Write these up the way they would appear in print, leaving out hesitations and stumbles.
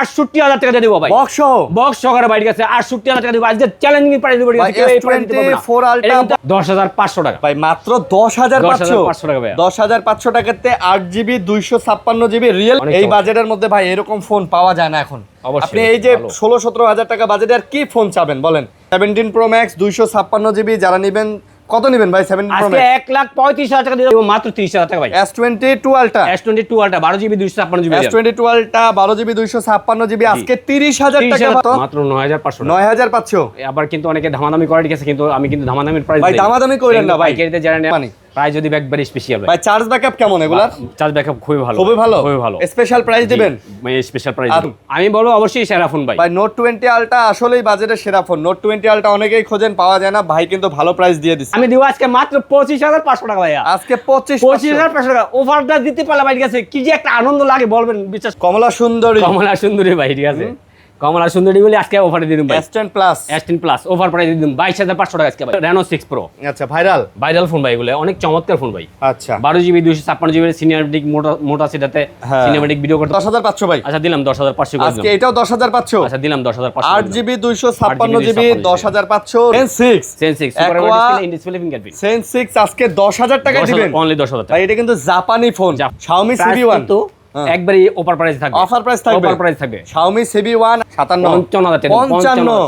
৬৮,০০০ টাকা দিয়ে দেবো ভাই, বক্স সহকারে ভাই, ঠিক আছে ৬৮,০০০ টাকা দেবো আজকে, চ্যালেঞ্জিং প্রাইস দেবো S24 Ultra ১০,৫০০ টাকা ভাই, মাত্র ১০,৫০০ টাকা ভাই, ১০,৫০০ টাকাতে 8GB 256GB রিয়েল। এই বাজেটের মধ্যে ভাই এরকম ফোন পাওয়া যায় না এখন। আপনি এই যে ১৬-১৭ টাকা বাজেটে আর কি ফোন চাবেন বলেন? 17 Pro Max 256GB যারা নেবেন, কত নেবেন ভাই? 17 Pro Max ১,৩৫,০০০ টাকা দিয়ে দেবো মাত্র ৩০,০০০ টাকা ভাই। S22 Ultra 12GB 256GB S22 Ultra 12GB 256GB আজকে ৩০,০০০ টাকা মাত্র ৯,৫০০ ৯,৫০০। আবার কিন্তু অনেকে দামাদামি করে, ঠিক আছে, কিন্তু আমি কিন্তু দামাদামির প্রাইস ভাই দামাদামি করেন না ভাই, পাইকারিতে যারা নেন প্রাইস যদি একবারে স্পেশাল ভাই। চার্জ ব্যাকআপ কেমন এগুলার? চার্জ ব্যাকআপ খুবই ভালো, খুবই ভালো, খুবই ভালো। স্পেশাল প্রাইস দিবেন ভাই, স্পেশাল প্রাইস আমি বলবো অবশ্যই সেরা ফোন ভাই। ভাই Note 20 Ultra আসলেই বাজেটের সেরা ফোন। Note 20 Ultra অনেকেই খোঁজেন, পাওয়া যায় না, ভাই কিন্তু ভালো প্রাইস দিয়ে দিচ্ছে। আমি দিব আজকে মাত্র ২৫,৫০০ টাকা ভাইয়া, আজকে ২৫,৫০০ টাকা অফারটা দিতে পারলে ভাই, ঠিক আছে, কি যে একটা আনন্দ লাগে বলবেন, বিশ্বাস। কমলা সুন্দরী ভাই, ঠিক আছে, কমলা সুন্দরী বলে আজকে অফারে দিয়ে দিন ভাই। S10 প্লাস অফার প্রাইস দিয়ে দিন 22,৫০০ টাকা আজকে ভাই। Reno 6 Pro, আচ্ছা, ভাইরাল ফোন ভাই, এগুলো অনেক চমৎকার ফোন ভাই। আচ্ছা, 12GB 256GB সিনিয়রিটিক মোটা সেটাতে সিনেমেটিক ভিডিও করতে ১০,৫০০ ভাই। আচ্ছা দিলাম 10,৫০০ করে আজকে এটাও 10,৫০০। আচ্ছা দিলাম 10,৫০০। 8GB 256GB 10,৫০০। Sen 6 super display in display fingerprint Sen 6 আজকে 10,০০০ টাকা দিবেন, অনলি 10,০০০ টাকা ভাই। এটা কিন্তু জাপানি ফোন, Xiaomi CB1 তো একবারে অফার প্রাইস থাকবে, অফার প্রাইস থাকবে। Xiaomi CB1 55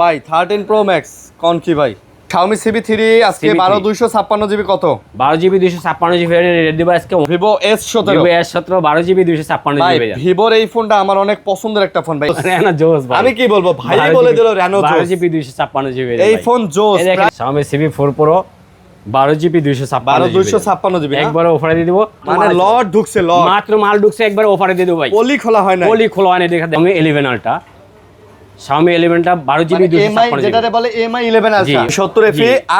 ভাই। 13 Pro Max কোন কি ভাই? Xiaomi CB3 আজকে 12/256GB কত? 12GB 256GB রেড দিব আজকে। Vivo S17 12GB 256GB ভাই। Vivoর এই ফোনটা আমার অনেক পছন্দের একটা ফোন ভাই। Reno জোস ভাই, আমি কি বলবো, ভাই বলে দিল Reno জোস। 12GB 256GB এই ফোন জোস। Xiaomi CB4 Pro 12GB 256GB একবারে অফারে দিয়ে দিব, মানে লট ঢুকছে, লট মাত্র মাল ঢুকছে, একবারে অফারে দিয়ে দেব ভাই। পলি খোলা হয় না, দেখা Xiaomi 11 Ultra, Xiaomi 11টা 12GB 256GB যেটারে বলে Mi 11 Ultra 70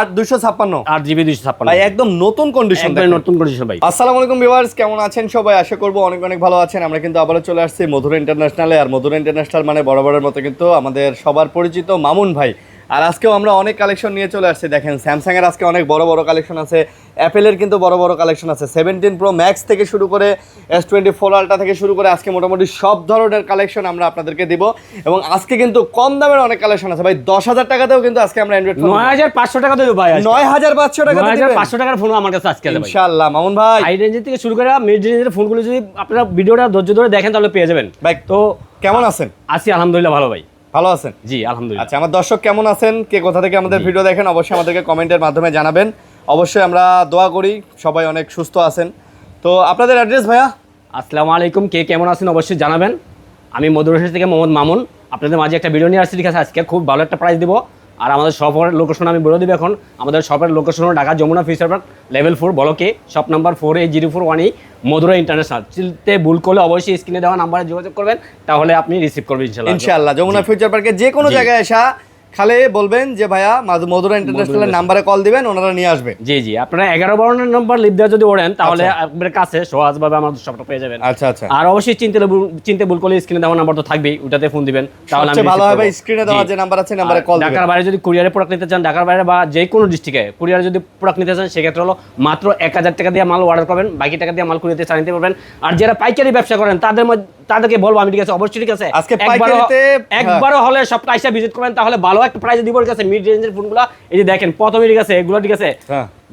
8/256 8GB 256 ভাই, একদম নতুন কন্ডিশন, একবারে নতুন কন্ডিশন ভাই। আসসালামু আলাইকুম ভিউয়ার্স, কেমন আছেন সবাই? আশা করব অনেক অনেক ভালো আছেন। আমরা কিন্তু আবারো চলে আসছি মধুর ইন্টারন্যাশনালে। আর মধুর ইন্টারন্যাশনাল মানে বরাবরের মতো কিন্তু আমাদের সবার পরিচিত মামুন ভাই। আর আজকেও আমরা অনেক কালেকশন নিয়ে চলে আসছি। দেখেন, স্যামসাং এর আজকে অনেক বড় বড় কালেকশন আছে, অ্যাপেলের কিন্তু বড় বড় কালেকশন আছে। 17 Pro Max থেকে শুরু করে S24 Ultra থেকে শুরু করে আজকে মোটামুটি সব ধরনের কালেকশন আমরা আপনাদেরকে দিব। এবং আজকে কিন্তু কম দামের অনেক কালেকশন আছে ভাই। 10,০০০ টাকাতেও কিন্তু আজকে আমরা অ্যান্ড্রয়েড ফোন ৯,৫০০ টাকা দেব ভাই। ৯,৫০০ টাকা দিবেন? ৯,৫০০ টাকার ফোন আমার কাছে আজকে আছে ভাই, ইনশাআল্লাহ। মামুন ভাই, হাই রেঞ্জ থেকে শুরু করে মিড রেঞ্জের ফোনগুলো যদি আপনারা ভিডিওটা ধৈর্য ধরে দেখেন তাহলে পেয়ে যাবেন ভাই। তো কেমন আছেন? আছি আলহামদুলিল্লাহ ভালো ভাই। ভালো আছেন? জি আলহামদুলিল্লাহ। আচ্ছা, আমার দর্শক কেমন আছেন, কে কোথা থেকে আমাদের ভিডিও দেখেন অবশ্যই আমাদেরকে কমেন্টের মাধ্যমে জানাবেন। অবশ্যই আমরা দোয়া করি সবাই অনেক সুস্থ আছেন। তো আপনাদের অ্যাড্রেস ভাইয়া? আসসালামু আলাইকুম, কে কেমন আছেন অবশ্যই জানাবেন। আমি মধুরহাট থেকে মোহাম্মদ মামুন আপনাদের মাঝে একটা ভিডিও নিয়ে আসছি, ঠিক আছে। আজকে খুব ভালো একটা প্রাইস দিব। আর আমাদের শপের লোকেশন আমি বলে দিব এখন। আমাদের শপের লোকেশন হলো Dhaka Jamuna future park level 4 ব্লকে, শপ নাম্বার 480418 মধুরা ইন্টারন্যাশনাল। চিনতে ভুল করলে অবশ্যই স্ক্রিনে দেওয়া নাম্বারে যোগাযোগ করবেন, তাহলে আপনি রিসিভ করবেন ইনশাআল্লাহ। যমুনা ফিউচার পার্কে যে কোনো জায়গায় এসে খালি বলবেন যে ভাইয়া মধুরা ইন্টারন্যাশনাল নাম্বারে কল দিবেন, ওনারা নিয়ে আসবে। জি জি, আপনারা 11-12 নম্বর লিভ দেওয়া যদি ওড়েন তাহলে আপনার কাছে সহজভাবে আমাদের শপটা পেয়ে যাবেন। আচ্ছা আচ্ছা। আর অবশ্যই চিনতে ভুল করলে স্ক্রিনে দেওয়া নাম্বার তো থাকবেই, ওটাতে ফোন দিবেন তাহলে আমি ভালো হবে। স্ক্রিনে দেওয়া যে নাম্বার আছে নাম্বারে কল দিবেন। ঢাকার বাইরে যদি কুরিয়ারে প্রোডাক্ট নিতে চান, ঢাকার বাইরে বা যে কোনো ডিস্ট্রিক্টে কুরিয়ারে যদি প্রোডাক্ট নিতে চান, সেক্ষেত্রে হলো মাত্র ১,০০০ টাকা দিয়ে মাল অর্ডার করবেন, বাকি টাকা দিয়ে মাল কুরিয়ারে চালিয়ে নিতে পারবেন। আর যারা পাইকারি ব্যবসা করেন তাদেরকে বলবো আমি, ঠিক আছে, অবশ্যই, ঠিক আছে, আজকে পাইকারিতে একবারও হলে সব প্রাইসটা ভিজিট করবেন, তাহলে ভালো একটা প্রাইসে দিব, ঠিক আছে। মিড রেঞ্জের ফোনগুলো এই যে দেখেন প্রথমে, ঠিক আছে, এগুলো, ঠিক আছে,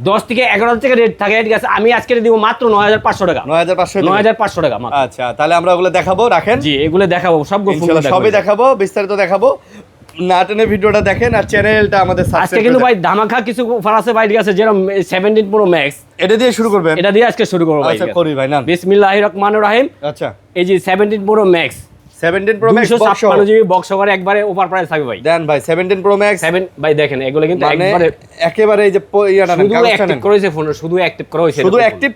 10 থেকে 11,০০০ টাকা রেট থাকে, ঠিক আছে। আমি আজকে দিব মাত্র ৯,৫০০ টাকা। ৯,৫০০ টাকা। আচ্ছা, তাহলে আমরা ওগুলো দেখাবো, রাখেন। জি, এগুলো দেখাবো, সবই দেখাবো, বিস্তারিত দেখাবো। না টেনে ভিডিওটা দেখেন আর চ্যানেলটা আমাদের সাবস্ক্রাইব আজকে কিন্তু ভাই ধামাকা কিছু অফার আছে ভাই, ঠিক আছে। যেরকম 17 Pro Max এটা দিয়ে শুরু করবেন? এটা দিয়ে আজকে শুরু করব ভাই। আচ্ছা, করি ভাই, না বিসমিল্লাহির রহমানির রহিম। আচ্ছা, এই যে 17 Pro Max 17 Pro Max 256GB box সহকারে একবারে অফার প্রাইস থাকবে ভাই। দেন ভাই 17 Pro Max 7 ভাই, দেখেন এগুলো কিন্তু একেবারে এই যে ইয়াটা না, শুধু অ্যাক্টিভ করা হয়েছে ফোন, শুধু অ্যাক্টিভ করা হয়েছে, শুধু অ্যাক্টিভ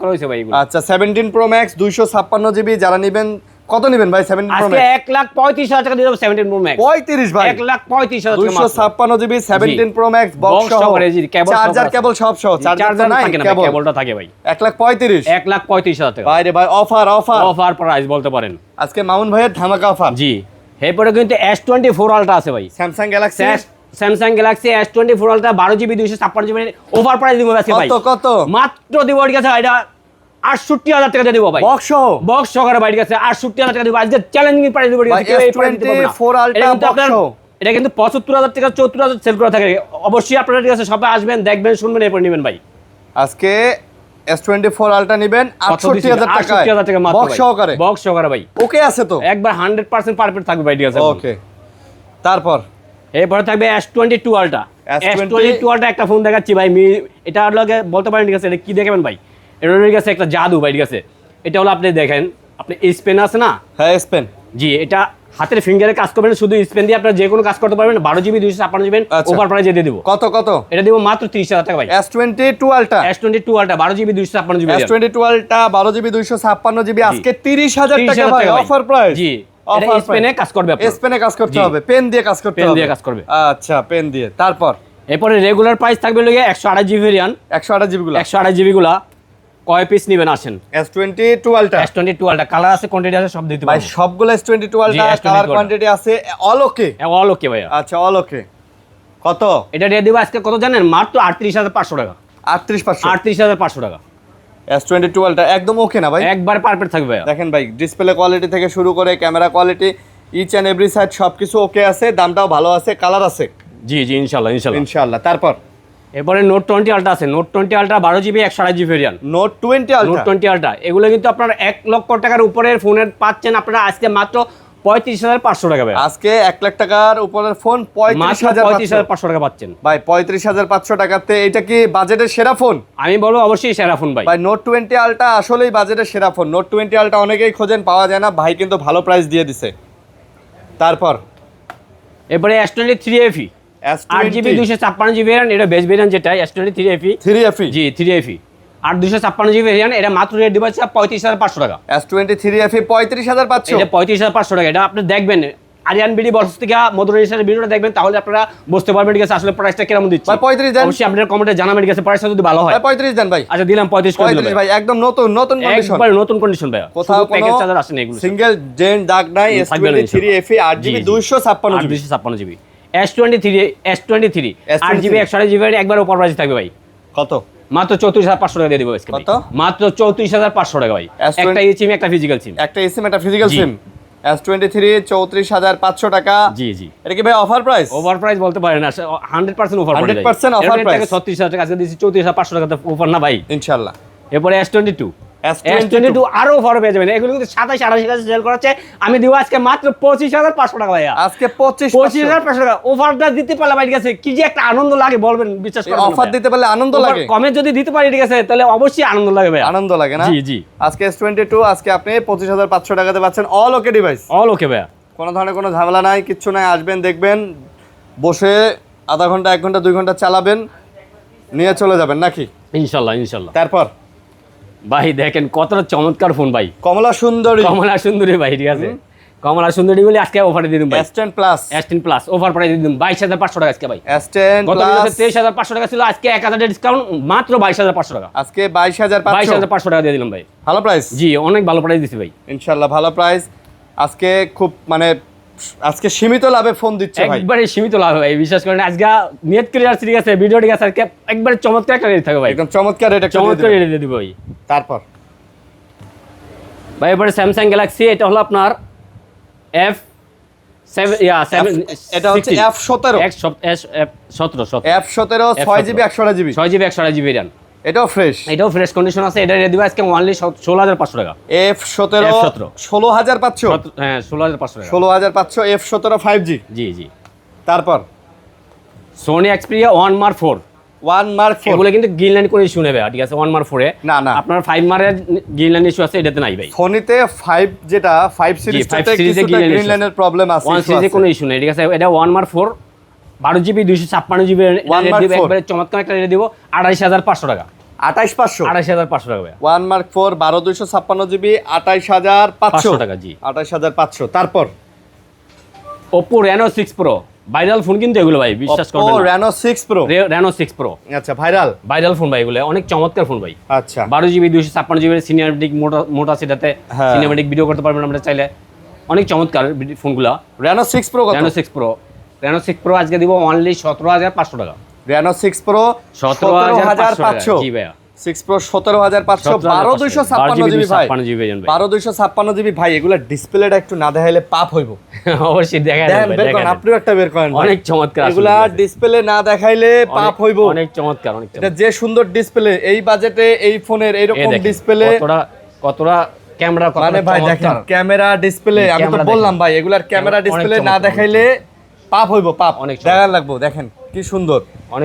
করা হয়েছে ভাই এগুলো। আচ্ছা, 17 Pro Max 256GB যারা নেবেন, কত নেবেন ভাই? 17 Pro Max আজকে 1,35,000 টাকা দিয়ে দেব। 17 Pro Max 35 ভাই, 1,35,000 256GB 17 Pro Max বক্স সহকারে, চার্জার কেবল সব সহ, চার্জার নাই, কেবলটা থাকে ভাই। 1,35,000 টাকা ভাই রে ভাই। অফার প্রাইস বলতে পারেন আজকে মামুন ভাইয়ের ধামাকা অফার। জি, এরপরে কিন্তু S24 Ultra আছে ভাই। Samsung Galaxy S24 Ultra 12GB 256GB offer price দিব আজকে ভাই। কত? মাত্র দিব, ঠিক আছে, এটা ৬৮,০০০ টাকা দিয়ে দিব ভাই। বক্স সহ বক্স সহকারে বাইরে গেছে ৬৮,০০০ টাকা দিব। আজকে চ্যালেঞ্জিং প্রাইস দিব। ভাই, S24 Ultra box সহ। এটা কিন্তু ৭৫,০০০ টাকা ৭৪,০০০ সেল করা থাকে। অবশ্যই আপনারা ঠিক আছে সবাই আসবেন, দেখবেন, শুনবেন, এরপর নেবেন ভাই। আজকে S24 Ultra নেবেন ৬৮,০০০ টাকা, ৬৮,০০০ টাকা মাত্র বক্স সহকারে। বক্স সহকারে ভাই। ওকে আছে তো একবার 100% পারফেক্ট থাকবে ভাই, ঠিক আছে। ওকে, তারপর এরপরে থাকবে S22 Ultra। S22 Ultra একটা ফোন দেখাচ্ছি ভাই। এটা হলো বলতে পারেন, ঠিক আছে, এটা কি দেখাবেন ভাই? এটা হলো ঠিক আছে একটা জাদু ভাই, ঠিক আছে। এটা হলো আপনি দেখেন, আপনি স্পেন আছে না? হ্যাঁ, স্পেন। জি, এটা হাতের ফিঙ্গারে কাজ করবেন, শুধু স্পেন দিয়ে আপনারা যে কোনো কাজ করতে পারবেন। 12GB 256GB ওভার প্রাইজে দিয়ে দিব। কত কত? এটা দিব মাত্র 30,000 টাকা ভাই। S22 Ultra, S22 Ultra 12GB 256GB। S22 Ultra 12GB 256GB আজকে 30,000 টাকা ভাই, অফার প্রাইস। জি, এটা স্পেনে কাজ করবে আপনার। স্পেনে কাজ করতে হবে, পেন দিয়ে কাজ করতে হবে। পেন দিয়ে কাজ করবে। আচ্ছা, পেন দিয়ে। তারপর এরপরে রেগুলার প্রাইস থাকবে লগে 128GB ভেরিয়েন্ট। 128GB গুলো, 128GB গুলা কয় পিস নেবেন আসেন? S22 Ultra, S22 Ultra colour আছে, কোয়ান্টিটি আছে, সব দিতে ভাই পারবো সবগুলো S22 Ultra S22 colour Ultra। Quantity আছে, অল ওকে। অল ওকে ভাইয়া। আচ্ছা, অল ওকে। কত? এটা দিয়ে দিব আজকে কত জানেন? মাত্র 38,500 টাকা। 38,500। 38,500 টাকা। S22 Ultra একদম ওকে না ভাই? একবার পারফেক্ট থাকবে ভাইয়া। দেখেন ভাই, ডিসপ্লে কোয়ালিটি থেকে শুরু করে camera quality, each and every side সবকিছু ওকে আছে, দামটাও ভালো আছে, কালার আছে। জি জি, ইনশাআল্লাহ ইনশাআল্লাহ ইনশাআল্লাহ। তারপর এরপরে Note 20 Ultra আছে। Note 20 Ultra 12GB 128GB variant. Note 20 Note Ultra, 20 Ultra এগুলো কিন্তু আপনারা 1 লক্ষ টাকার উপরের ফোনের পাচ্ছেন আপনারা আজকে মাত্র 35,500 টাকা ভাই। আজকে 1 লাখ টাকার উপরের ফোন মাত্র 35,500। 35,500 টাকা পাচ্ছেন ভাই 35,500 টাকাতে এটা কি বাজেটের সেরা ফোন? আমি বলবো অবশ্যই সেরা ফোন ভাই। ভাই Note 20 Ultra আসলেই বাজেটের সেরা ফোন। Note 20 Ultra অনেকেই খোঁজেন, পাওয়া যায় না, ভাই কিন্তু ভালো প্রাইস দিয়ে দিছে। তারপর এরপরে S23 FE S20 8GB 256GB variant, এটা বেস্ট ভেরিয়েন্ট যেটা S23 FE। 3FE, জি 3FE আর 256GB ভেরিয়েন্ট, এটা মাত্র রেট দিবা 35,500 টাকা। S23FE 35,500। এটা 35,500 টাকা। এটা আপনি দেখবেন আরিয়ান বিডি বক্স থেকে মধুরের ভিডিওটা দেখবেন, তাহলে আপনারা বুঝতে পারবেন ঠিক আছে আসলে প্রাইসটা কেমন দিচ্ছে। ভাই 35 দেন। অবশ্যই আপনাদের কমেন্টে জানাবেন ঠিক আছে প্রাইসটা যদি ভালো হয়। ভাই 35 দেন ভাই। আচ্ছা দিলাম 35 করে দিলাম 35 ভাই, একদম নতুন নতুন কন্ডিশন, একবার নতুন কন্ডিশন ভাই। কোথাও কোনো প্যাকেজ চার্জার আসে না এগুলো। সিঙ্গেল ডেন্ট দাগ নাই। S23FE 8GB 256GB। 256GB S23 8GB 128GB একবার উপর প্রাইস থাকবে ভাই। কত? মাত্র 34,500 টাকা দিয়ে দিব আজকে। কত? মাত্র 34,500 টাকা ভাই। S20 একটা সিম একটা ফিজিক্যাল সিম। একটা এসএম একটা ফিজিক্যাল জি। সিম। S23 34,500 টাকা। জি জি। এটা কি ভাই অফার প্রাইস? ওভার প্রাইস বলতে পারেন না, 100% অফার প্রাইস। 100% offer price. 36,000 টাকা আজকে দিছি 34,500 টাকা অফার না ভাই। ইনশাআল্লাহ। এরপরে S22 আরো অফার পেয়ে যাবেন। এগুলো কিন্তু 27-28 সেল করাচ্ছে, আমি দিব আজকে মাত্র 25,500 টাকা ভাইয়া। আজকে 25,500 টাকা অফারটা দিতে পারলে ভাই ঠিক আছে কি যে একটা আনন্দ লাগে বলবেন, বিশ্বাস করেন। অফার দিতে পারলে আনন্দ লাগে। কমে যদি দিতে পারি ঠিক আছে তাহলে অবশ্যই আনন্দ লাগে ভাই। আনন্দ লাগে না? জি জি। আজকে S22 আজকে আপনি 25,500 টাকাতে পাচ্ছেন, অল ওকে ডিভাইস। অল ওকে ভাইয়া। কোনো ধরনের কোনো ঝামেলা নাই, কিচ্ছু নাই। আসবেন, দেখবেন, বসে আধা ঘন্টা 1 ঘন্টা 2 ঘন্টা চালাবেন, নিয়ে চলে যাবেন নাকি? ইনশাআল্লাহ ইনশাআল্লাহ। তারপর ভাই দেখেন কতটা চমৎকার ফোন ভাই। কমলা সুন্দরী, কমলা সুন্দরী ভাই, ঠিক আছে। কমলা সুন্দরী বলে আজকে অফারে দিয়ে দিন ভাই। S10 plus, S10 plus offer price দিয়ে দিন 22,500 টাকা আজকে ভাই। S10 গত প্লাস ভিডিওতে 23,500 টাকা ছিল, আজকে 1,000 ডিসকাউন্ট মাত্র 22,500 টাকা। আজকে 22,500। 22,500 টাকা দিয়ে দিলাম ভাই। ভালো প্রাইস। জি অনেক ভালো প্রাইস দিছি ভাই। ইনশাআল্লাহ ভালো প্রাইস। আজকে খুব মানে আজকে সীমিত লাভে ফোন দিচ্ছে ভাই, একবারে সীমিত লাভ ভাই, বিশ্বাস করেন। আজকে নিয়ত করে আসছে ঠিক আছে, ভিডিও ঠিক আছে, আজকে একবারে চমৎকার একটা রেট থাকবে ভাই। একদম চমৎকার রেট একটা চমৎকার দিয়ে রেট দিয়ে দিব ভাই। দিবেন। তারপর ভাই এবারে স্যামসাং গ্যালাক্সি, এটা হলো আপনার F7 এটা হচ্ছে F17 F17 F17 6GB 128GB 6GB 128GB variant. এটাও ফ্রেশ, এটাও ফ্রেশ কন্ডিশন আছে। এটা রেট দিব আজকে অনলি 16,500 টাকা। F17 F17 16,500। হ্যাঁ 16,500 টাকা। 16,500 F17 5G। জি জি। তারপর সোনি এক্সপিরিয়া 1 মার্ক 4 1 মার্ক 4 এগুলো কিন্তু গ্রিন লাইন কোনো ইস্যু নেবে, ঠিক আছে। 1 মার্ক 4 এ না না, আপনার 5 মার্কের গ্রিন লাইন ইস্যু আছে, এটাতে নাই ভাই। সোনিতে 5 যেটা 5 সিরিজটাতে 5 সিরিজে কিছুটা গ্রিন লাইনের প্রবলেম আছে। 1 সিরিজে কোনো ইস্যু নেই, ঠিক আছে। এটা 1 মার্ক 4 12GB 256GB রেট দিব, একবারে চমৎকার একটা রেট দিব 28,500 টাকা। 28,500 28,500 টাকা ভাই। 1 মার্ক 4 12/256GB 28,500 টাকা। জি 28,500। তারপর Oppo Reno 6 Pro viral phone কিন্তু এগুলো ভাই, বিশ্বাস করবেন Oppo না। Reno 6 Pro, Reno 6 Pro আচ্ছা ভাইরাল ভাইরাল ফোন ভাই, এগুলো অনেক চমৎকার ফোন ভাই। আচ্ছা 12GB 256GB সিনেমেটিক মোটা সেটাতে হ্যাঁ। সিনেমেটিক ভিডিও করতে পারবেন আমরা চাইলে, অনেক চমৎকার ফোনগুলো। Reno 6 Pro কত? Reno 6 Pro আজকে দিব অনলি 17,500 টাকা। Reno 6 Pro 17,500 17,500। জি ভাইয়া। 6 Pro 17,500 12,256 জিবি ভাই 12,256 জিবি ভাই এগুলা ডিসপ্লেটা একটু না দেখাইলে পাপ হইব অবশ্যই দেখা দেন বের করেন আপনিও একটা বের করেন অনেক চমৎকার এগুলা ডিসপ্লে না দেখাইলে পাপ হইব অনেক চমৎকার অনেক এটা যে সুন্দর ডিসপ্লে এই বাজেটে এই ফোনের এইরকম ডিসপ্লে কতটা ক্যামেরা মানে ভাই দেখেন ক্যামেরা ডিসপ্লে আমি তো বললাম ভাই এগুলার ক্যামেরা ডিসপ্লে না দেখাইলে পাপ হইব পাপ দেখা লাগবো দেখেন কি সুন্দর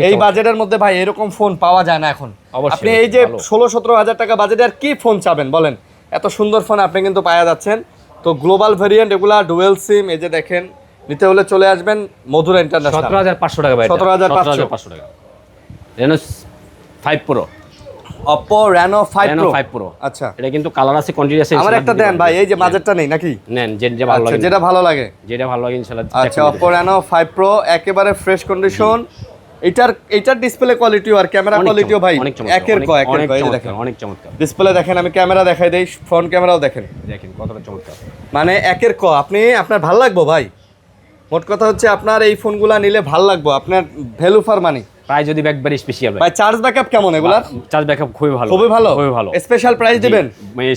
এই বাজেটের মধ্যে ভাই এরকম ফোন পাওয়া যায় না এখন আপনি এই যে 16-17 হাজার টাকা বাজেটে আর কি ফোন চাবেন বলেন এত সুন্দর ফোন আপনি কিন্তু পাওয়া যাচ্ছেন তো গ্লোবাল ভেরিয়েন্ট এগুলা ডুয়েল সিম এই যে দেখেন নিতে হলে চলে আসবেন মধুরা ইন্টারন্যাশনাল 17,500 টাকা ভাই 17,500 টাকা Reno 5 Pro Oppo Reno 5 Pro আচ্ছা এটা কিন্তু কালার আছে কোয়ান্টিটি আছে আমার একটা দেন ভাই এই যে বাজেটটা নেই নাকি নেন যেটা ভালো লাগে যেটা ভালো লাগে ইনশাআল্লাহ আচ্ছা Oppo Reno 5 Pro একেবারে ফ্রেশ কন্ডিশন এটার ডিসপ্লে কোয়ালিটিও আর ক্যামেরা কোয়ালিটিও ভাই একের ক এই যে দেখেন অনেক চমৎকার ডিসপ্লে দেখেন আমি ক্যামেরা দেখাই দেই ফ্রন্ট ক্যামেরাও দেখেন কতটা চমৎকার মানে একের ক আপনি আপনার ভালো লাগবে ভাই মোট কথা হচ্ছে আপনার এই ফোনগুলা নিলে ভালো লাগবে আপনার ভ্যালু ফর মানি প্রাইস যদি একবারে স্পেশাল ভাই চার্জ ব্যাকআপ কেমন এগুলার চার্জ ব্যাকআপ খুবই ভালো খুবই ভালো স্পেশাল প্রাইস দিবেন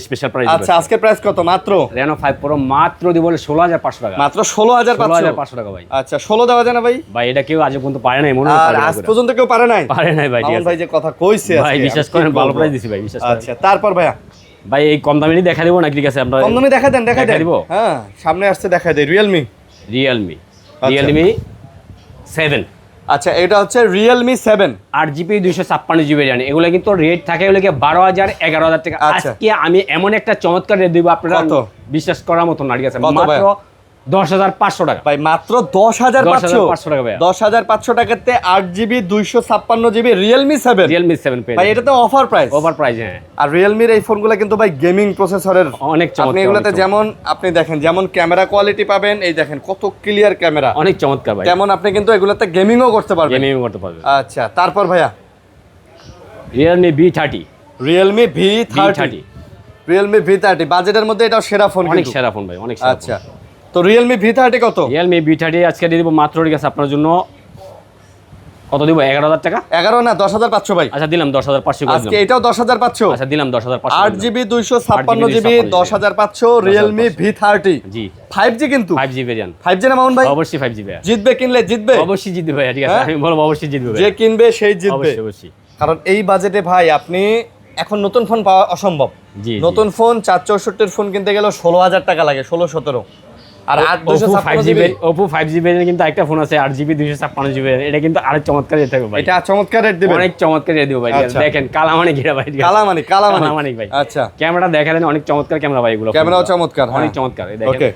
স্পেশাল প্রাইস আচ্ছা আজকে প্রাইস কত মাত্র Reno 5 Pro মাত্র দিব 16,500 টাকা মাত্র 16,500 টাকা ভাই আচ্ছা 16 দেওয়া যায় না ভাই ভাই এটা কেউ আজ পর্যন্ত পারে নাই মনে হয় আর আজ পর্যন্ত কেউ পারে নাই ভাই ঠিক আছে ভাই যে কথা কইছে ভাই বিশ্বাস করেন ভালো প্রাইস দিছি ভাই বিশ্বাস করেন আচ্ছা তারপর ভাইয়া ভাই এই কম দামি দেখা দেব নাকি ঠিক আছে আমরা কম দামি দেখা দেন দিব হ্যাঁ সামনে আসছে দেখা দেই Realme 7 আচ্ছা এটা হচ্ছে Realme 7 8GB 256GB জানি এগুলো কিন্তু রেট থাকে হলো কি 12,000 11,000 টাকা আজকে আমি এমন একটা চমৎকার রেট দিব আপনারা বিশ্বাস করার মতো না ঠিক আছে মাত্র 10,500 টাকা ভাই মাত্র 10,500 টাকা ভাই 10,500 টাকাতে 8GB 256GB Realme 7 পেয়ে ভাই এটা তো অফার প্রাইস হ্যাঁ আর Realme এর এই ফোনগুলো কিন্তু ভাই গেমিং প্রসেসরের অনেক চমৎকার আপনি এগুলাতে যেমন আপনি দেখেন যেমন ক্যামেরা কোয়ালিটি পাবেন এই দেখেন কত ক্লিয়ার ক্যামেরা অনেক চমৎকার ভাই তেমন আপনি কিন্তু এগুলাতে গেমিংও করতে পারবেন আচ্ছা তারপর ভাইয়া Realme V30 Realme V30 বাজেটের মধ্যে এটাও সেরা ফোন অনেক সেরা ফোন ভাই অনেক সেরা আচ্ছা তো Realme V30 কত Realme V30 আজকে দিয়ে দিব মাত্র ঠিক আছে আপনার জন্য কত দিব 11,000 টাকা 11 না 10,500 ভাই আচ্ছা দিলাম 10,500 আজকে এটাও 10,500 আচ্ছা দিলাম 10,500 8GB 256GB 10,500 Realme V30 জি 5G কিন্তু 5G ভেরিয়েন্ট 5G না মামুন ভাই অবশ্যই 5G ভাই জিতবে কিনলে জিতবে অবশ্যই জিতবে ভাই ঠিক আছে আমি বলবো অবশ্যই জিতবে যে কিনবে সেই জিতবে অবশ্যই কারণ এই বাজেটে ভাই আপনি এখন নতুন ফোন পাওয়া অসম্ভব নতুন ফোন 464 এর ফোন কিনতে গেলে 16,000 টাকা লাগে 16-17 আর 8/256GB Oppo 5G ভেরিয়েন্ট কিন্তু একটা ফোন আছে 8GB 256GB এটা কিন্তু আরেক চমৎকার রেট থাকবে ভাই এটা চমৎকার রেট দিবেন অনেক চমৎকার রেট দিব ভাই দেখেন কালামানি ঘিরা ভাই কালামানি ভাই আচ্ছা ক্যামেরা দেখালেন অনেক চমৎকার ক্যামেরা ভাই এগুলো ক্যামেরাও চমৎকার অনেক চমৎকার এই দেখেন ওকে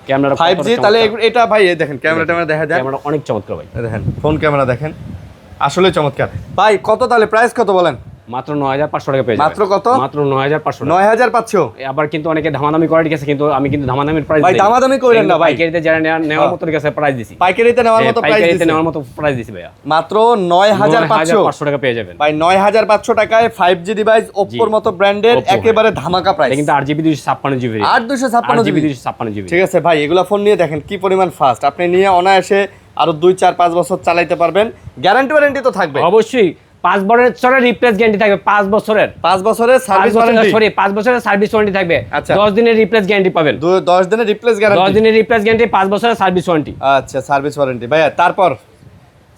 ক্যামেরা 5G তাহলে এটা ভাই এই দেখেন ক্যামেরা দেখা যায় ক্যামেরা অনেক চমৎকার ভাই দেখেন ফোন ক্যামেরা দেখেন আসলে চমৎকার ভাই কত তাহলে প্রাইস কত বলেন মাত্র 9,500 টাকা পেয়ে যাবেন মাত্র কত মাত্র 9,500 9,500 আবার কিন্তু অনেকে ধামাদামি করে ঠিক আছে কিন্তু আমি কিন্তু ধামাদামির প্রাইস ভাই ধামাদামি কইরেন না ভাই পাইকারিতে যারা নেওয়ার মতো ঠিক আছে প্রাইস দিছি পাইকারিতে নেওয়ার মতো প্রাইস দিছি ভাইয়া মাত্র 9,500 টাকা পেয়ে যাবেন ভাই 9,500 টাকায় 5G ডিভাইস Oppo এর মতো ব্র্যান্ডের একেবারে ধামাকা প্রাইস এটা কিন্তু 8GB 256GB 8/256GB ঠিক আছে ভাই এগুলা ফোন নিয়ে দেখেন কি পরিমাণ ফাস্ট আপনি নিয়ে অনায়াসে আরো 2-4-5 বছর চালাতে পারবেন ওয়ারেন্টি তো থাকবে অবশ্যই 5 বছরের রিপ্লেস গ্যারান্টি থাকবে 5 বছরের সার্ভিস ওয়ারেন্টি 5 বছরের সার্ভিস ওয়ারেন্টি থাকবে আচ্ছা 10 দিনের রিপ্লেস গ্যারান্টি পাবেন 10 দিনের রিপ্লেস গ্যারান্টি 10 দিনের রিপ্লেস গ্যারান্টি 5 বছরের সার্ভিস ওয়ারেন্টি আচ্ছা সার্ভিস ওয়ারেন্টি ভাইয়া তারপর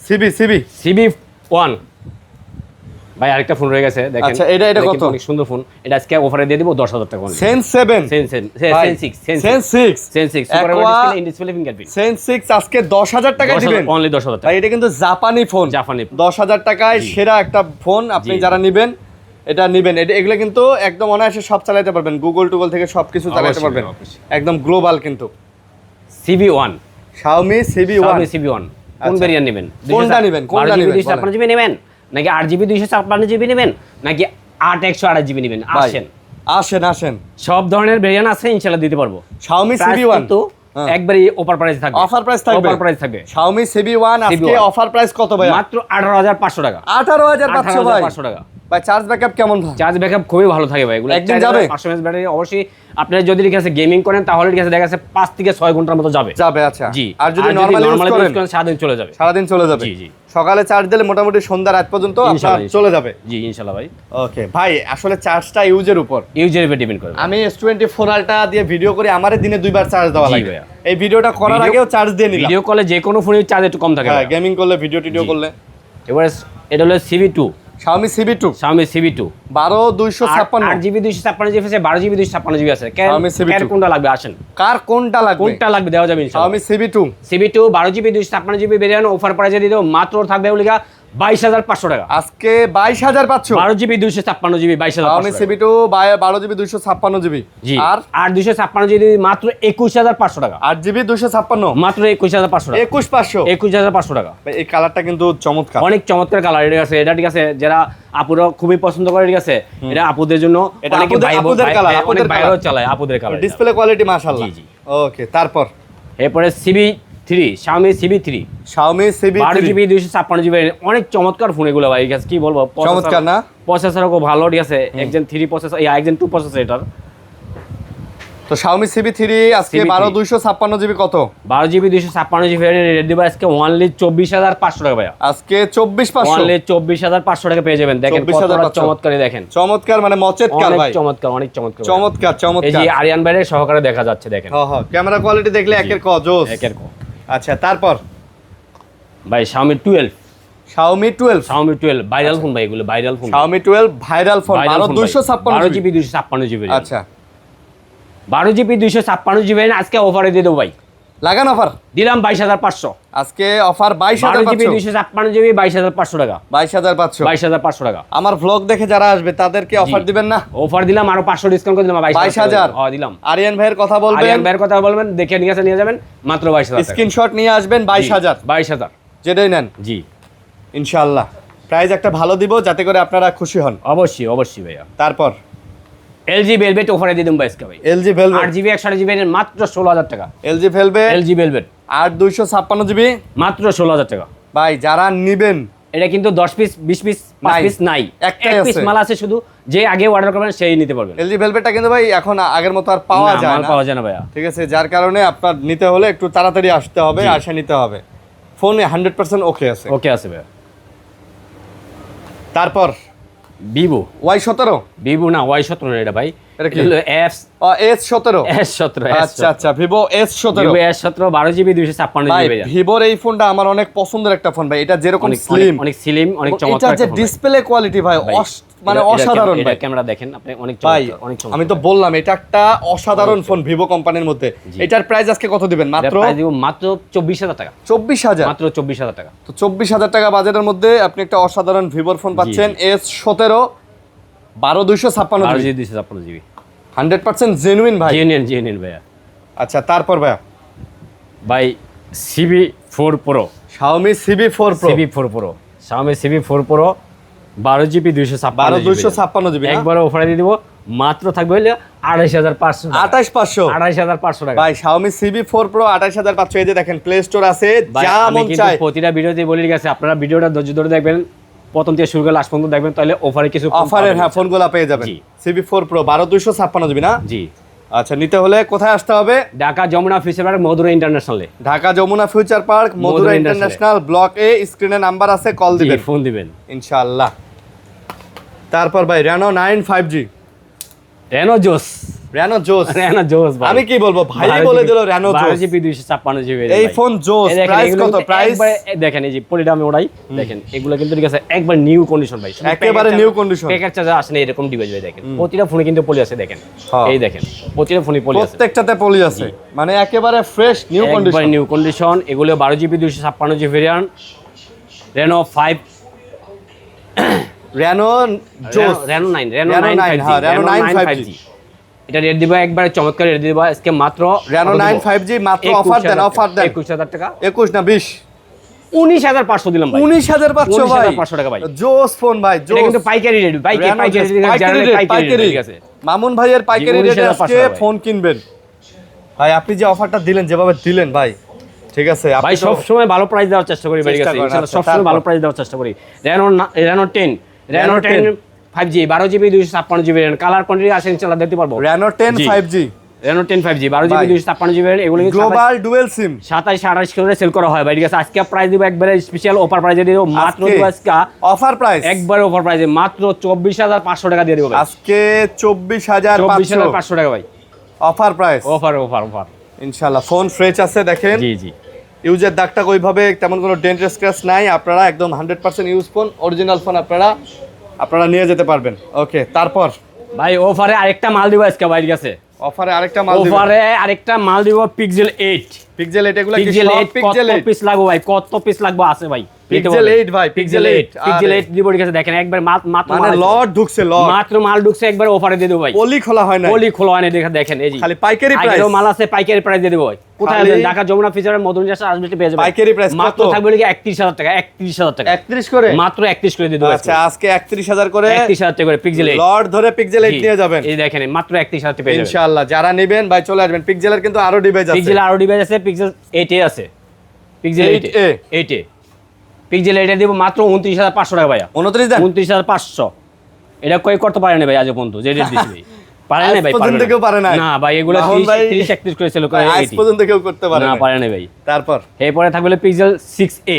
CB1 ভাই আরেকটা ফোন রয়ে গেছে দেখেন আচ্ছা এটা কত অনেক সুন্দর ফোন এটা আজকে অফারে দিয়ে দিব 10,000 টাকা Sense 6 super display in display fingerprint Sense 6 আজকে 10,000 টাকা দিবেন অনলি 10,000 টাকা ভাই এটা কিন্তু জাপানি ফোন 10,000 টাকায় সেরা একটা ফোন আপনি যারা নেবেন এটা নেবেন এগুলো কিন্তু একদম অনায়াসে সব চালাতে পারবেন গুগল থেকে সবকিছু চালাতে পারবেন একদম গ্লোবাল কিন্তু CB1 Xiaomi CB1 কোন ভেরিয়েন্ট নেবেন কোনটা নেবেন 256GB নেবেন নাকি 8GB 256GB নেবেন নাকি 8/128GB নেবেন আসেন সব ধরনের ভেরিয়েন্ট আছে ইনশাআল্লাহ দিতে পারবো Xiaomi CB1 তো একবারই অফার প্রাইস থাকবে অফার প্রাইস থাকবে Xiaomi CB1 আজকে অফার প্রাইস কত ভাই মাত্র 18,500 টাকা 18,500 ভাই 18,500 টাকা ভাই চার্জ ব্যাকআপ কেমন ভাই? চার্জ ব্যাকআপ খুবই ভালো থাকে ভাই, এগুলো একদিন যাবে? 500 mAh ব্যাটারি। অবশ্যই আপনারা যদি ঠিক আছে গেমিং করেন তাহলে ঠিক আছে দেখা যাচ্ছে 5 থেকে 6 ঘন্টার মতো যাবে। আচ্ছা। জি, আর যদি নরমাল ইউজ করেন সারাদিন চলে যাবে। সারাদিন চলে যাবে। জি জি, সকালে চার্জ দিলে মোটামুটি সন্ধ্যা রাত পর্যন্ত আপনার ইনশাআল্লাহ, চলে যাবে। জি ইনশাআল্লাহ ভাই। ওকে ভাই, আসলে চার্জটা ইউজের উপর ডিপেন্ড করে। আমি S24 আলট্রা দিয়ে ভিডিও করে আমারে দিনে 2 বার চার্জ দেওয়া জি লাগে। ভাইয়া। এই ভিডিওটা করার আগেও চার্জ দিয়ে নিলাম। ভিডিও কলে যে কোনো ফোনের চার্জ একটু কম থাকে। হ্যাঁ, গেমিং করলে, ভিডিও করলে। এবারে এটা হলো CB2, Xiaomi CB2 CB2 12256 8GB 256GB আছে, 12GB 256GB আছে। Xiaomi CB2 কার কোনটা লাগবে আসেন? কার কোনটা লাগবে? কোনটা লাগবে দেওয়া যাবে ইনশাআল্লাহ। Xiaomi CB2 12GB 256GB variant offer প্রাইসে দিয়ে দেবো, মাত্র থাকবে ওলিগা 22,500 টাকা। আজকে 22000 পাচ্ছ। 12GB 256GB Xiaomi 22,500 CB2 12GB 256GB জি। আর 256GB মাত্র 21,500 টাকা। 8GB 256 মাত্র 21,500 টাকা। 21500। 21,500 টাকা। ভাই এই কালারটা কিন্তু চমৎকার। অনেক চমৎকার কালার, ঠিক আছে। এটা ঠিক আছে যারা আপুরা খুবই পছন্দ করে, ঠিক আছে। এটা আপুদের জন্য, এটা অনেকে আপুদের কালার, অনেক আপুদের বাইরেও কালার। চালায় আপুদের কালার। ডিসপ্লে কোয়ালিটি মাশাআল্লাহ। জি, জি। ওকে, তারপর এরপরে CB3, Xiaomi CB3 Xiaomi CB3 12GB 256GB, অনেক চমৎকার ফোন এগুলো ভাই, ঠিক আছে। কি বলবো, চমৎকার না? প্রসেসরও খুব ভালো, ঠিক আছে। একজন 3 প্রসেসর, একজন 2 প্রসেসর এটার। তো Xiaomi CB3 আজকে CB3 12256GB কত? 12GB 256GB রেড ডিভাইস আজকে অনলি 24,500 টাকা ভাইয়া। আজকে 24500। অনলি 24,500 টাকা পেয়ে যাবেন। দেখেন কতটা 24,500 চমৎকারই দেখেন। চমৎকার মানে মচেতকার অনেক ভাই। চমৎকার, অনেক চমৎকার ভাইয়া। চমৎকার এই চমৎকার। যে আরিয়ান ভাইয়ের সহকারে দেখা যাচ্ছে দেখেন। হ্যাঁ, ক্যামেরা কোয়ালিটি দেখলে একের ক জোস। একের ক। আচ্ছা, তারপর ভাই Xiaomi 12, Xiaomi 12 ভাইরাল ফোন ভাই, এগুলো viral phone. Xiaomi 12 viral phone 12256GB। 12GB 256GB। আচ্ছা, 12GB 256GB আজকে অফারে দিয়ে দেবো ভাই। লাগান অফার। দিলাম 22,500। আজকে অফার 12GB 22500। 256GB 22,500 টাকা। 22500। 22,500 টাকা। আমার ভ্লগ দেখে যারা আসবে তাদেরকে অফার দিবেন না? অফার দিলাম, আরো 500 ডিসকাউন্ট করে দিলাম, 22,000। হ্যাঁ দিলাম। আরিয়ান ভাইয়ের কথা বলবেন, আরিয়ান ভাইয়ের কথা বলবেন, দেখে নিয়ে নিয়ে যাবেন মাত্র 22,000 টাকা। স্ক্রিনশট নিয়ে আসবেন 22000। 22,000 যেটাই নেন জি ইনশাআল্লাহ। প্রাইস একটা ভালো দিব যাতে করে আপনারা খুশি হন। অবশ্যই অবশ্যই ভাইয়া। তারপর LG Velvet অফারে দিয়ে দিলাম ভাইস্কা ভাই। LG Velvet 8GB 128GB এর মাত্র 16,000 টাকা। LG Velvet LG Velvet 8256GB মাত্র 16,000 টাকা। ভাই যারা নিবেন, এটা কিন্তু 10 পিস 20 পিস 5 নাই। পিস নাই, একটাই এক পিস আছে। মাল আছে, শুধু যে আগে অর্ডার করবেন সেই নিতে পারবেন। LG Velvetটা কিন্তু ভাই এখন আগের মতো আর পাওয়া না, যায় মাল না। পাওয়া যায় না ভাইয়া। ঠিক আছে, যার কারণে আপনার নিতে হলে একটু তাড়াতাড়ি আসতে হবে, জি। আসে নিতে হবে। ফোন 100% ওকে আছে। ওকে আছে ভাইয়া। তারপর Vivo Y17 Vivo না Y17 এটা ভাই, এটা কি? হলো S17। S17 আচ্ছা আচ্ছা, Vivo S17। Vivo S17 12GB 256GB ভাই ভাইয়া। ভিভোর এই ফোনটা আমার অনেক পছন্দের একটা ফোন ভাই। এটা যেরকম অনেক স্লিম, অনেক স্লিম, অনেক এটা চমৎকার যে একটা ফোন ভাই। ডিসপ্লে কোয়ালিটি ভাই ভাই, মানে এটা অসাধারণ ভাই। ক্যামেরা দেখেন আপনি, অনেক ভাই চমৎকার, অনেক চমৎকার। আমি তো বললাম এটা একটা অসাধারণ ফোন ভিভো কোম্পানির মধ্যে। জি। এটার প্রাইস আজকে কত দিবেন? এটা মাত্র প্রাইস দিব মাত্র 24,000 টাকা। 24000। মাত্র 24,000 টাকা। তো 24000 টাকা বাজেটের মধ্যে আপনি একটা অসাধারণ ভিভোর ফোন পাচ্ছেন। S17 12256GB, 12GB 256GB 100% genuine ভাই। জেনুইন ভাইয়া। আচ্ছা, তারপর ভাই ভাই CB4 Pro, Xiaomi CB4 Pro CB4 Pro, Xiaomi CB4 Pro 12GB 256GB 12256GB না? একবারে অফারে দিয়ে দিব, মাত্র থাকবে হইলে 28,500 টাকা। 28500। 28,500 টাকা। ভাই Xiaomi CB4 Pro 28500। এই যে দেখেন প্লে স্টোর আছে, ভাই, যা আমি মন কিন্তু চায়। প্রতিটা ভিডিওতে বলে গেছে, আপনারা ভিডিওটা ধৈর্য ধরে দেখবেন, প্রথম থেকে শুরু করে লাস্ট পর্যন্ত দেখবেন, তাহলে অফারে কিছু কম অফারের পাবেন। হ্যাঁ ফোনগুলো পেয়ে যাবেন। জি। CB4 Pro 12256GB না? জি। আচ্ছা, নিতে হলে কোথায় আসতে হবে? ঢাকা যমুনা ফিউচার পার্ক মধুরা ইন্টারন্যাশনালে। Dhaka Jamuna future Park Madhura Madhura International block A, স্ক্রিনে নাম্বার আছে, কল জি, দিবেন ফোন দিবেন ইনশাআল্লাহ। তারপর ভাই Reno 9 5G, রেনো জোস, Reno জোস। রেনো জোস ভাই। আমি কি বলবো, ভাই বলে দিল Reno জোস। 12GB 256GB এই ফোন জোস। প্রাইস কত? প্রাইস দেখেন, এই যে পলিটা আমি ওড়াই, দেখেন এগুলো কিন্তু ঠিক আছে একবার নিউ কন্ডিশন ভাই, একেবারে new condition। প্যাকেট চার্জ আসে না এরকম ডিভাইস ভাই। দেখেন প্রতিটা ফোনে কিন্তু পলি আছে, দেখেন হ্যাঁ। এই দেখেন প্রতিটা ফোনে পলি আছে, প্রত্যেকটাতে পলি আছে, মানে একেবারে ফ্রেশ নিউ একবার কন্ডিশন। New condition. এগুলো 12GB 256GB variant, Reno 5, Reno জোস। রেনো 9, রেনো Reno 9 9, হ্যাঁ, Reno 9 5G। এটা রেট দিব একবারে চমৎকার রেট দিব আজকে মাত্র Reno 9 5G মাত্র অফার দেন, অফার দেন। 21,000 টাকা। 21 না 20? 19,500 দিলাম ভাই। 19500 ভাই। 19,500 টাকা ভাই। জোস ফোন ভাই, এটা জোস। কিন্তু পাইকারি রেট, Reno জোস, পাইকারি পাইকারি। ঠিক আছে। মামুন ভাইয়ের পাইকারি জি, রেটে 19,500 আজকে ভাই। ফোন কিনবেন ভাই। আপনি যে অফারটা দিলেন, যেভাবে দিলেন ভাই, ঠিক আছে। আপনি ভাই তো- সব সময় ভালো প্রাইস দেওয়ার চেষ্টা করি ভাই, ঠিক চেষ্টা আছে করেন, ইনশাআল্লাহ আচ্ছা, সব সময় তারপর? ভালো প্রাইস দেওয়ার চেষ্টা করি। Reno 10, Reno 10 5G 12GB 256GB colour quantity আসে ইনশাআল্লাহ দিতে পারবো। Reno 10 জি। 5G Reno 10 5G 12GB ভাই। 256GB এগুলো কিন্তু গ্লোবাল ডুয়াল সিম 27 28 করে সেল করা হয় ভাই। ঠিক আছে, আজকে প্রাইস দিব একবারে স্পেশাল অফার প্রাইসে দিব মাত্র দিব আজকে অফার প্রাইস একবারে অফার প্রাইসে মাত্র 24500 টাকা দিয়ে দিব ভাই। আজকে 24500 24500 টাকা ভাই offer price offer offer offer ইনশাআল্লাহ। ফোন ফ্রেশ আছে দেখেন, জি জি ইউজের দাগটা ওইভাবে তেমন কোনো ডেন্ট স্ক্র্যাচ নাই। আপনারা একদম 100% ইউজ ফোন, অরিজিনাল ফোন আপনারা নিয়ে যেতে পারবেন। ওকে, তারপর ভাই অফারে আরেকটা মাল দিব আজকে ভাই। ঠিক আছে, অফারে আরেকটা মাল দিবেন। অফারে আরেকটা মাল দিব পিক্সেল 8 পিক্সেল 8 এগুলা কি পিক্সেল সব 8 পিক্সেল কত 8? পিস লাগবে ভাই? কত পিস লাগবে আছে ভাই? পিক্সেল 8 ভাই, পিক্সেল 8 পিক্সেল 8 দিব। ঠিক আছে, দেখেন একবার মাত্র মানে মাল আছে। লট ঢুকছে, লট মাত্র মাল ঢুকছে একবার অফারে দিয়ে দেব ভাই। পলি খোলা হয় না, পলি খোলা হয় না। দেখেন এই যে খালি পাইকারি প্রাইস। আগেরও মাল আছে, পাইকারি প্রাইস দিয়ে দেব ভাই। কোথায় খালি- আছেন? ঢাকা যমুনা ফিচারের মধুরঞ্জন আসবে পেয়ে যাবেন পাইকারি প্রাইস মাত্র কত? থাকবে নাকি 31000 টাকা। 31000 টাকা 31 করে মাত্র 31 করে দিয়ে দেব আচ্ছা, আজকে 31000 করে 31000 টাকা করে পিক্সেল 8 লট ধরে পিক্সেল 8 নিয়ে যাবেন এই দেখেন মাত্র 31000 টাকা পেয়ে যাবেন ইনশাআল্লাহ। যারা নেবেন ভাই চলে আসবেন। পিক্সেলের কিন্তু আরো ডিভাইস আছে। পিক্সেল আরো ডিভাইস আছে, পিক্সেল 8 এ আছে, পিক্সেল 8 8A 8 এ পিক্সেল 8 এ দিব মাত্র 29500 টাকা ভাইয়া। 29 দেন 29500 এটা কই করতে পারে না ভাই আজ পর্যন্ত যে রেট দিছি ভাই। পারে না ভাই, আজ পর্যন্ত পারে কেউ পারে নাই। না ভাই, এগুলো রাহুল 30 ভাই 31 করে সেল করে আজ 80 পর্যন্ত কেউ করতে পারে না, না। পারে না ভাই। তারপর এরপরে থাকবে pixel 6a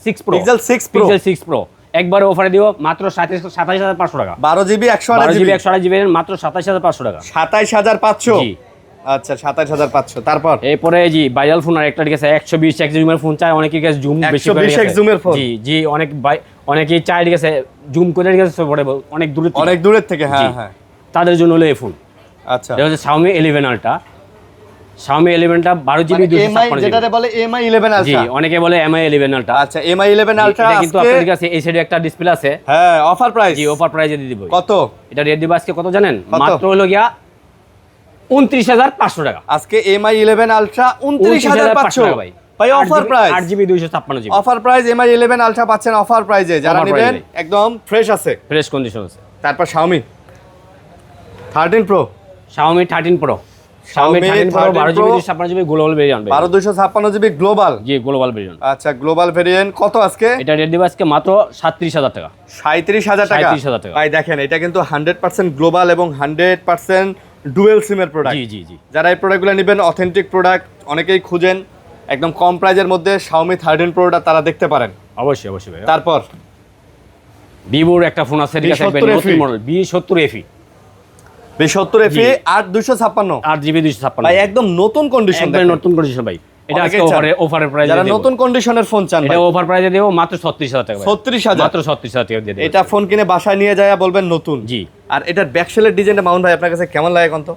6 pro pixel 6 pro pixel 6 pro একবারে অফারে দিব মাত্র 27500 টাকা। 12GB 128GB 128GB মাত্র 27500 টাকা। 27500 জি আচ্ছা 27500। তারপর এরপরে জি ভাইরাল ফোন আরেকটা ঠিক আছে 120 এক জুমের ফোন চাই অনেকের কাছে জুম বেশি করে 120 এক জুমের ফোন। জি জি অনেকেই চাই ঠিক আছে জুম করে ঠিক আছে পড়ে অনেক দূরে অনেক দূরের থেকে, হ্যাঁ হ্যাঁ তাদের জন্য হলো এই ফোন। আচ্ছা, এটা হচ্ছে Xiaomi 11 Ultra। Xiaomi 11টা 12GB মানে MI 256GB যেটারে বলে MI 11 জি আলট্রা। অনেকে বলে MI 11 Ultra। আচ্ছা, MI 11 আলট্রা এটা কিন্তু আপনাদের কাছে এই সাইডে একটা ডিসপ্লে আছে। হ্যাঁ, অফার প্রাইস জি অফার প্রাইসে দিয়ে দিব। কত? এটা রেট দিব আজকে কত জানেন? কত? মাত্র হলো গিয়া 29500 টাকা। আজকে MI 11 আলট্রা 29500 টাকা ভাই। ভাই offer price 8GB 256GB offer price MI 11 ultra পাচ্ছেন অফার প্রাইসে। যারা Offer নেবেন price এ। একদম ফ্রেশ আছে। ফ্রেশ কন্ডিশন আছে। তারপর Xiaomi 13 Pro Xiaomi 13 Pro Xiaomi 13 Pro 12GB 256GB global variant 12256GB global. জি গ্লোবাল ভেরিয়েন্ট। আচ্ছা, গ্লোবাল ভেরিয়েন্ট কত আজকে? এটা রেট দিব আজকে মাত্র 37000 টাকা। 37000 টাকা। 37,000 টাকা। ভাই দেখেন, এটা কিন্তু 100% গ্লোবাল এবং 100% ডুয়েল সিমের প্রোডাক্ট। জি জি জি যারা এই প্রোডাক্টগুলো নেবেন অথেন্টিক প্রোডাক্ট, অনেকেই খুঁজেন একদম কম প্রাইজের মধ্যে Xiaomi 13 Proটা তারা দেখতে পারেন। অবশ্যই অবশ্যই ভাই। তারপর ভিভোর একটা ফোন আছে ঠিক আছে একবার V70 নতুন model V70 FE V70 FE জি। 8256 8GB 256 ভাই একদম নতুন কন্ডিশন। একবার নতুন কন্ডিশন ভাই। এটা আজকে অনেকেই চান। অফারের প্রাইসে যারা দেব। নতুন কন্ডিশনের ফোন চান এটা ভাই, অফার প্রাইসে দেব মাত্র 36000 টাকা ভাই। 36000 মাত্র 36000 টাকা দিয়ে দেব। এটা ফোন কিনে বাসায় নিয়ে যায় বলবেন নতুন। জি আর এটার ব্যাকশেলের ডিজাইনটা মামুন ভাই আপনার কাছে কেমন লাগে কোন তো?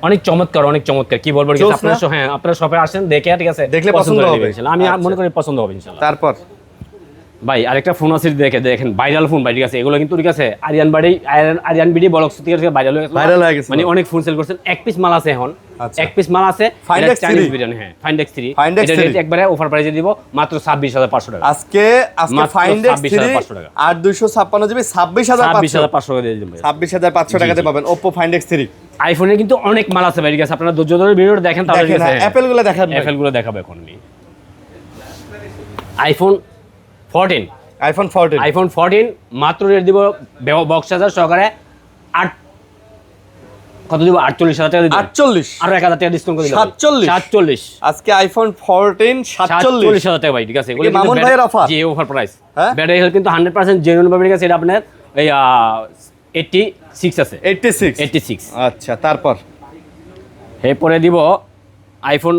অনেক চমৎকার অনেক চমৎকার কি বলবো ঠিক জোস আছে আপনারা না? হ্যাঁ আপনারা শপে আসেন দেখে ঠিক আছে দেখলে পছন্দ করে হবে। নেবেন ইনশাআল্লাহ। আমি আচ্ছা। মনে করি পছন্দ হবে ইনশাআল্লাহ। তারপর ভাই আরেকটা ফোন আছে দেখেন ভাইরাল ফোন ভাই ঠিক আছে এগুলো কিন্তু ঠিক আছে আরিয়ান বিডি ব্লগস থেকে ভাইরাল হয়ে গেছে Viral হয়ে গেছে। মানে অনেক ফোন সেল করছেন এক পিস মাল আছে এখন আচ্ছা। এক পিস মাল আছে Find এটা X3 চাইনিজ বিরিয়ানি হ্যাঁ Find X3 Find X3 এটা রেট একবারে অফার প্রাইসে দিব মাত্র 26500 টাকা আজকে মাত্র Find X3 26,500 টাকা। 8256GB 26500 26500 টাকা দিয়ে দিবেন ভাই 26500 টাকাতে পাবেন Oppo Find X3। আইফোনে কিন্তু অনেক মাল আছে ভাই ঠিক আছে আপনারা ধৈর্য ধরে ভিডিওটা দেখেন তাহলে ঠিক দেখেন আছে অ্যাপেল গুলো দেখান ভাই। অ্যাপেল গুলো দেখাবো এখন আমি আইফোন 14 আইফোন 14 আইফোন 14 মাত্র রেট দিব বক্স চার্জার সহকারে 8 কত দিব 48000 টাকা দিব 48 আর 1000 টাকা ডিসকাউন্ট করে দিলাম 47 47 আজকে আইফোন 14 47 47000 টাকা ভাই ঠিক আছে এটা মামুন ভাইয়ের offer? জি অফার প্রাইস হ্যাঁ? ব্যাটারি হেলথ কিন্তু 100% জেনুইন পাবে ঠিক আছে এটা আপনার এই 86 আছে 86 86 আচ্ছা। তারপর এরপরে দিব আইফোন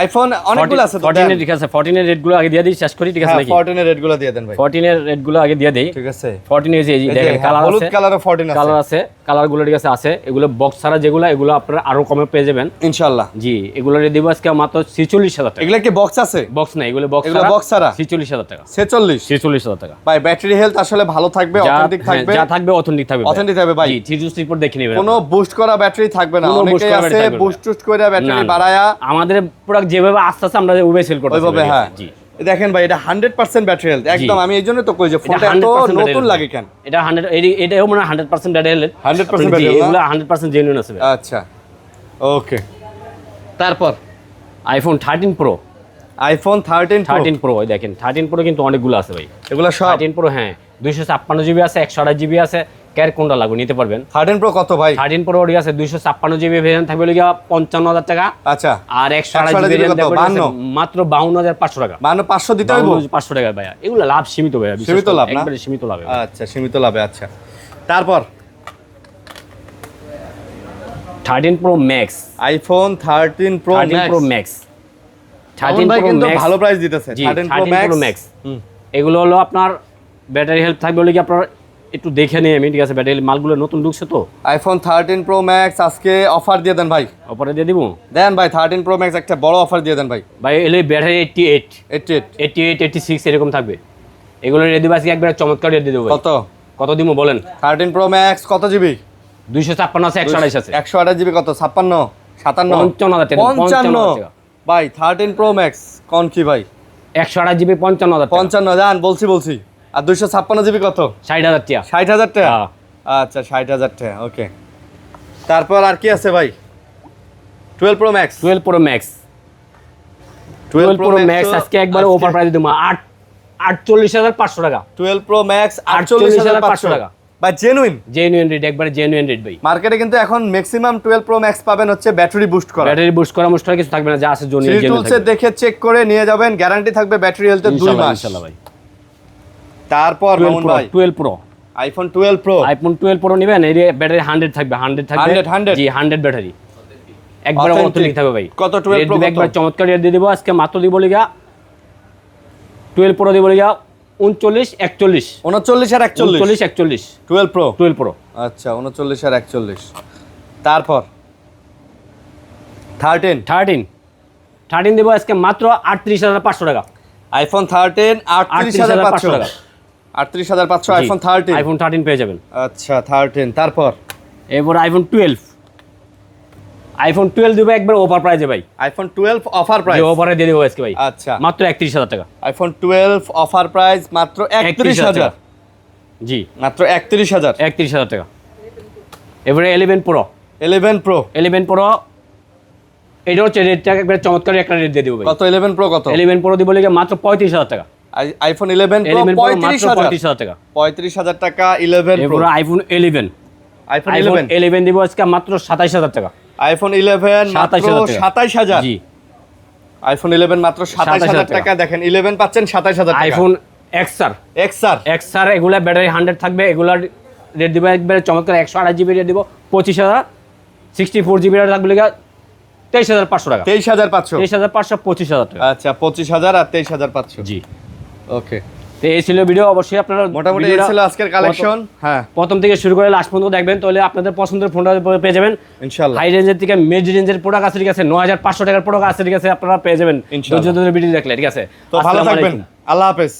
আইফোন অনেকগুলো আছে তো 14 এর ঠিক আছে 14 এর রেটগুলো আগে দিয়ে দিই শেষ করি ঠিক আছে হ্যাঁ, নাকি 14 এর রেটগুলো দিয়ে দেন ভাই। 14 এর রেটগুলো আগে দিয়ে দেই ঠিক আছে, 14 এর এই যে এই যে, দেখেন হ্যাঁ, কালার হলুদ আছে কালারের 14 আছে কালার আছে কালারগুলো ঠিক আছে আছে এগুলো বক্স ছাড়া যেগুলো এগুলো আপনারা আরো কমে পেয়ে যাবেন ইনশাআল্লাহ। জি এগুলো রেট দিব আজকে মাত্র 46000 টাকা এগুলা কি বক্স আছে? বক্স না এগুলো বক্স এগুলো box ছাড়া? 46000 টাকা 46 46000 টাকা ভাই ব্যাটারি হেলথ আসলে ভালো থাকবে, অথেন্টিক থাকবে। যা থাকবে অথেন্টিক থাকবে Authentic থাকবে ভাই। জি 3 রিপোর্ট দেখে নেবেন কোনো বুস্ট করা ব্যাটারি থাকবে না। কোনো boost অনেকেই করা আছে battery থাকবে না। বুস্ট টুস্ট করে ব্যাটারি না, না। বাড়ায়া আমাদের প্রোডাক্ট যেভাবে আস্তে আস্তে আমরা ওইভাবে সেল করতে ওইভাবে, হ্যাঁ। জি দেখেন ভাই এটা 100% ব্যাটারি হেলথ একদম। আমি এই জন্য তো কই যে এটা ফোনটা এত 100% নতুন লাগে কেন। এটা 100 এটাও মানে 100% ব্যাটারি হেলথ 100% battery health, এগুলো 100% জেনুইন আছে আচ্ছা ওকে। তারপর iPhone 13 pro iPhone 13 Pro 13 pro দেখেন 13 প্রো কিন্তু অনেকগুলো আছে ভাই এগুলা সব 13 প্রো হ্যাঁ 256 জিবি আছে, 128 জিবি আছে, ক্যার কোনটা লাগবে নিতে পারবেন। 13 প্রো কত ভাই? 13 প্রো ওডি আছে 256 জিবি ভেরিয়েন্ট থাকবে লিগা 55,000 টাকা। আচ্ছা, আর 128 জিবি কত? 52? মাত্র 52,500 টাকা। 500 দিতে হইব? 500 টাকা ভাইয়া, এগুলো লাভ সীমিত ভাইয়া, সীমিত লাভ না? একবারে সীমিত লাভ। আচ্ছা, সীমিত লাভে। আচ্ছা, তারপর 13 pro max, iPhone 13 pro 13 pro max, 13 13 pro কিন্তু ম্যাক্স ভালো প্রাইস দিতেছে। জি, 13 প্রো ম্যাক্স। এগুলো হলো আপনার ব্যাটারি হেলথ থাকবে বলে কি আপনার একটু দেখে নিয়ে আমি, ঠিক আছে? ব্যাটারি মালগুলো নতুন ঢুকছে তো। আইফোন 13 প্রো ম্যাক্স আজকে অফার দিয়ে দেন ভাই। অফারে দিয়ে দিব দেন ভাই, 13 প্রো ম্যাক্স একটা বড় অফার দিয়ে দেন ভাই। ভাই। এলে ব্যাটারি 88 86 এরকম থাকবে। এগুলো রেডি দিব আজকে একবার চমৎকার রেডি দেবো। কত কত দিব বলেন? 13 প্রো ম্যাক্স কত জিবি? 256 আছে, 128 আছে। 128 জিবি কত? 56 57 55,000 টাকা। 55 ভাই। 13 প্রো ম্যাক্স কোন কি ভাই? 128 জিবি 55,000 টাকা। 55 জান বলছি। আর 256 জিবি কত? 60,000 টাকা। 60,000 টাকা। হ্যাঁ। আচ্ছা, 60,000 টাকা। ওকে, তারপর আর কি আছে ভাই? 12 pro max. 12 pro max 12 pro max আজকে একবার অফার প্রাইস দেবো 48,500 টাকা। 12 প্রো ম্যাক্স 48,500 48,500 টাকা। ভাই জেনুইন রেট, একবার জেনুইন রেট ভাই। মার্কেটে কিন্তু এখন ম্যাক্সিমাম 12 প্রো ম্যাক্স পাবেন হচ্ছে ব্যাটারি বুস্ট করা। ব্যাটারি বুস্ট করা মুস্ট কিছু থাকবে না, যা আছে জেনুইন টুলসে দেখে চেক করে নিয়ে যাবেন, গ্যারান্টি থাকবে ব্যাটারি হেলথে 2 মাস ইনশাআল্লাহ ভাই। তারপর মামুন ভাই 12 pro iPhone 12 pro. IPhone 12 pro নেবেন, এর ব্যাটারি 100 থাকবে, 100 থাকবে। 100 জি 100 ব্যাটারি একবার অথেন্টিক থাকবে ভাই। কত 12 প্রো? একবার চমৎকার রেট দিয়ে দিব আজকে, মাত্র দিব লিগা 12 প্রো দিব লিগা 39 41 39 আর 41 39 41 12 প্রো। 12 প্রো আচ্ছা, 39 আর 41। তারপর 13 দেবো আজকে মাত্র 38,500 টাকা। আইফোন 13 38,500 টাকা। 38,500 আইফোন 13। আইফোন 13 পেয়ে যাবেন। আচ্ছা, 13। তারপর এরপর আইফোন 12 দেবো একবার অফার প্রাইজে ভাই। IPhone 12 offer price. অফারে দিয়ে দেবো আজকে ভাই। আচ্ছা, মাত্র 31,000 টাকা। আইফোন 12 অফার প্রাইস মাত্র 31,000। জি, মাত্র 31,000। 31,000 টাকা। এবারে 11 প্রো 11 প্রো এটা হচ্ছে রেটটা একবার চমৎকার একটা রেট দিয়ে দেবো ভাই। কত? 11 প্রো কত? 11 প্রো দিব লিগে মাত্র 35,000 টাকা। আইফোন 11 প্রো 35,000 টাকা। 35,000 টাকা 11 প্রো। এরপর আইফোন 11 দিব আজকে মাত্র 27,000 টাকা। আইফোন 11 মাত্র 27,000। জি, আইফোন 11 মাত্র 27,000 টাকা। দেখেন 11 পাচ্ছেন 27,000 টাকা। আইফোন এক্সআর এগুলা ব্যাটারি 100 থাকবে, এগুলার রেট দিব একবারে চমৎকার 128 জিবি রেট দিব 25,000। 64 জিবি রেট থাকবে লিগা 23,500 টাকা। 23,500। 23,500 25,000 টাকা। আচ্ছা, 25,000 আর 23,500। জি, ওকে, তো এই ছিল ভিডিও। অবশ্যই আপনারা মোটামুটি এই ছিল আজকের কালেকশন। হ্যাঁ, প্রথম থেকে শুরু করে লাস্ট পর্যন্ত দেখবেন, তাহলে আপনাদের পছন্দের ফোনটা পেয়ে যাবেন ইনশাআল্লাহ। হাই রেঞ্জের থেকে মিড রেঞ্জের প্রোডাক্ট আছে, ঠিক আছে? 9,500 টাকার প্রোডাক্ট আছে, ঠিক আছে? আপনারা পেয়ে যাবেন ইনশাআল্লাহ। ভিডিও দেখলে, ঠিক আছে? তো ভালো আসসালামু থাকবেন, আলাইকুম। আল্লাহ হাফেজ।